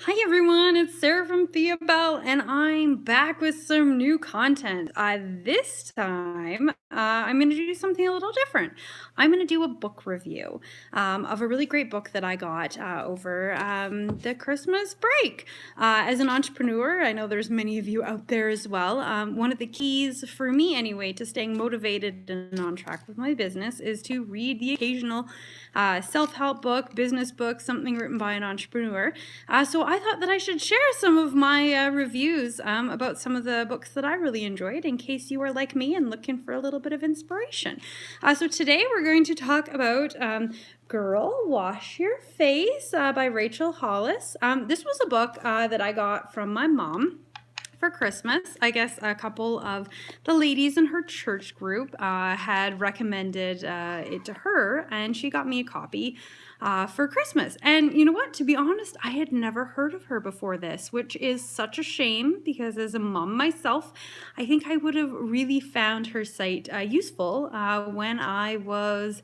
Hi everyone, it's Sarah from Thea-Bel, and I'm back with some new content. This time, I'm going to do something a little different. I'm going to do a book review of a really great book that I got over the Christmas break. As an entrepreneur, I know there's many of you out there as well. One of the keys for me, anyway, to staying motivated and on track with my business is to read the occasional self-help book, business book, something written by an entrepreneur. So I thought that I should share some of my reviews about some of the books that I really enjoyed in case you are like me and looking for a little bit of inspiration. So today we're going to talk about Girl, Wash Your Face by Rachel Hollis. This was a book that I got from my mom for Christmas. I guess a couple of the ladies in her church group had recommended it to her, and she got me a copy for Christmas. And you know what? To be honest, I had never heard of her before this, which is such a shame because as a mom myself, I think I would have really found her site useful when I was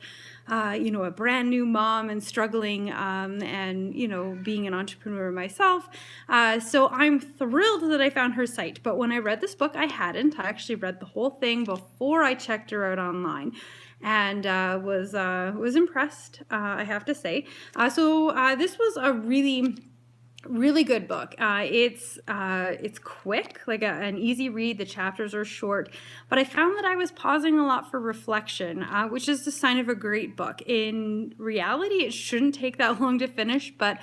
a brand new mom and struggling and, being an entrepreneur myself. So I'm thrilled that I found her site. But when I read this book, I hadn't. I actually read the whole thing before I checked her out online and was impressed, I have to say. So this was a really good book. It's quick, like an easy read. The chapters are short, but I found that I was pausing a lot for reflection, which is the sign of a great book. In reality, it shouldn't take that long to finish, but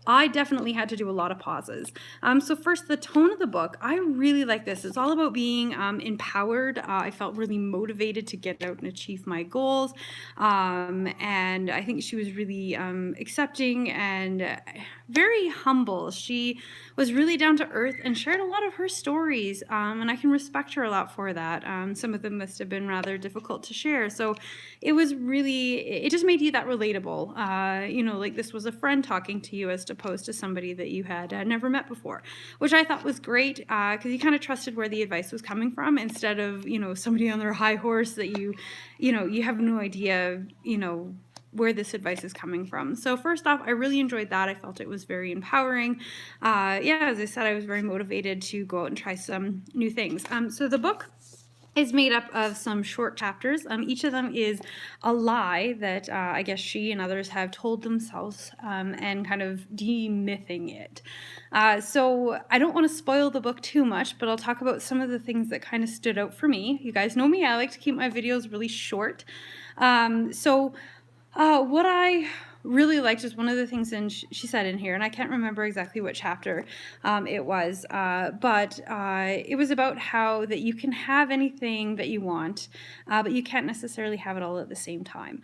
I definitely had to do a lot of pauses. So first, the tone of the book, I really like this. It's all about being empowered. I felt really motivated to get out and achieve my goals. And I think she was really accepting and very humble. She was really down to earth and shared a lot of her stories. And I can respect her a lot for that. Some of them must have been rather difficult to share. So it just made you that relatable. Like this was a friend talking to you as opposed to somebody that you had never met before, which I thought was great because you kind of trusted where the advice was coming from instead of, somebody on their high horse that you have no idea, where this advice is coming from. So first off, I really enjoyed that. I felt it was very empowering. As I said, I was very motivated to go out and try some new things. So the book is made up of some short chapters. Each of them is a lie that I guess she and others have told themselves and kind of demything it. So I don't want to spoil the book too much, but I'll talk about some of the things that kind of stood out for me. You guys know me, I like to keep my videos really short. What I really liked is one of the things she said in here, and I can't remember exactly what chapter it was, but it was about how that you can have anything that you want, but you can't necessarily have it all at the same time.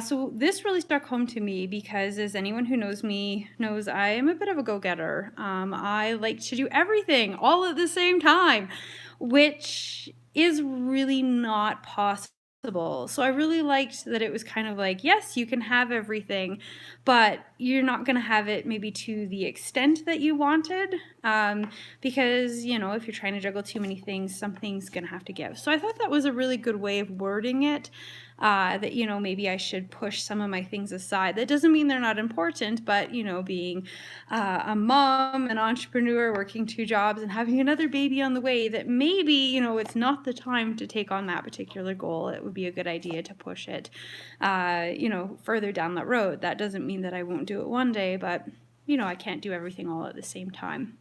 So this really struck home to me because as anyone who knows me knows, I am a bit of a go-getter. I like to do everything all at the same time, which is really not possible. So I really liked that it was kind of like, yes, you can have everything, but you're not going to have it maybe to the extent that you wanted because, if you're trying to juggle too many things, something's going to have to give. So I thought that was a really good way of wording it, that, maybe I should push some of my things aside. That doesn't mean they're not important, but, being a mom, an entrepreneur, working 2 jobs and having another baby on the way, that maybe, it's not the time to take on that particular goal. It would be a good idea to push it, further down the road. That doesn't mean that I won't do it one day, but, I can't do everything all at the same time.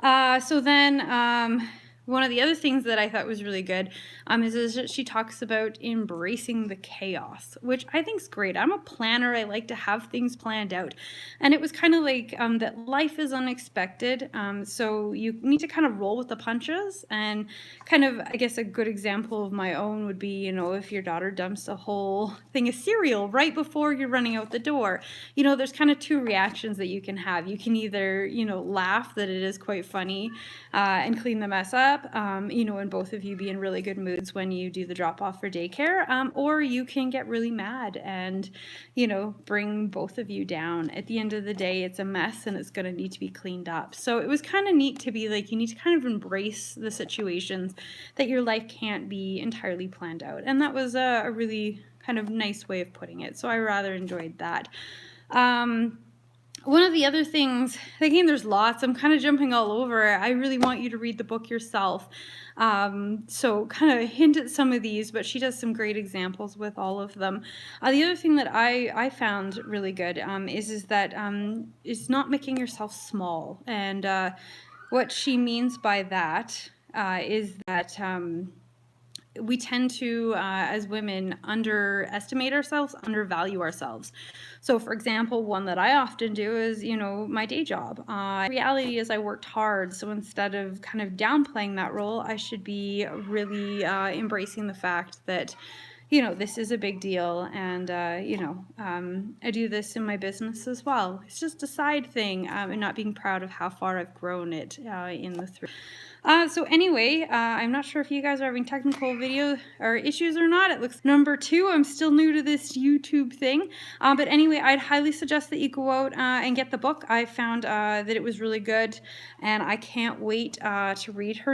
So then one of the other things that I thought was really good is that she talks about embracing the chaos, which I think is great. I'm a planner. I like to have things planned out. And it was kind of like that life is unexpected. So you need to kind of roll with the punches. And kind of, I guess, a good example of my own would be, if your daughter dumps a whole thing of cereal right before you're running out the door, there's kind of 2 reactions that you can have. You can either, laugh that it is quite funny and clean the mess up, and both of you be in really good moods when you do the drop off for daycare, or you can get really mad and, bring both of you down. At the end of the day, it's a mess and it's going to need to be cleaned up. So it was kind of neat to be like, you need to kind of embrace the situations that your life can't be entirely planned out. And that was a really kind of nice way of putting it. So I rather enjoyed that. One of the other things, again, there's lots. I'm kind of jumping all over. I really want you to read the book yourself. So kind of hint at some of these, but she does some great examples with all of them. The other thing that I found really good is that is not making yourself small. And what she means by that is that we tend to, as women, underestimate ourselves, undervalue ourselves. So, for example, one that I often do is, my day job. Reality is I worked hard. So instead of kind of downplaying that role, I should be really embracing the fact that, this is a big deal. And, I do this in my business as well. It's just a side thing, and not being proud of how far I've grown it in the through. So anyway, I'm not sure if you guys are having technical video or issues or not. It looks number 2. I'm still new to this YouTube thing. But anyway, I'd highly suggest that you go out and get the book. I found that it was really good, and I can't wait to read her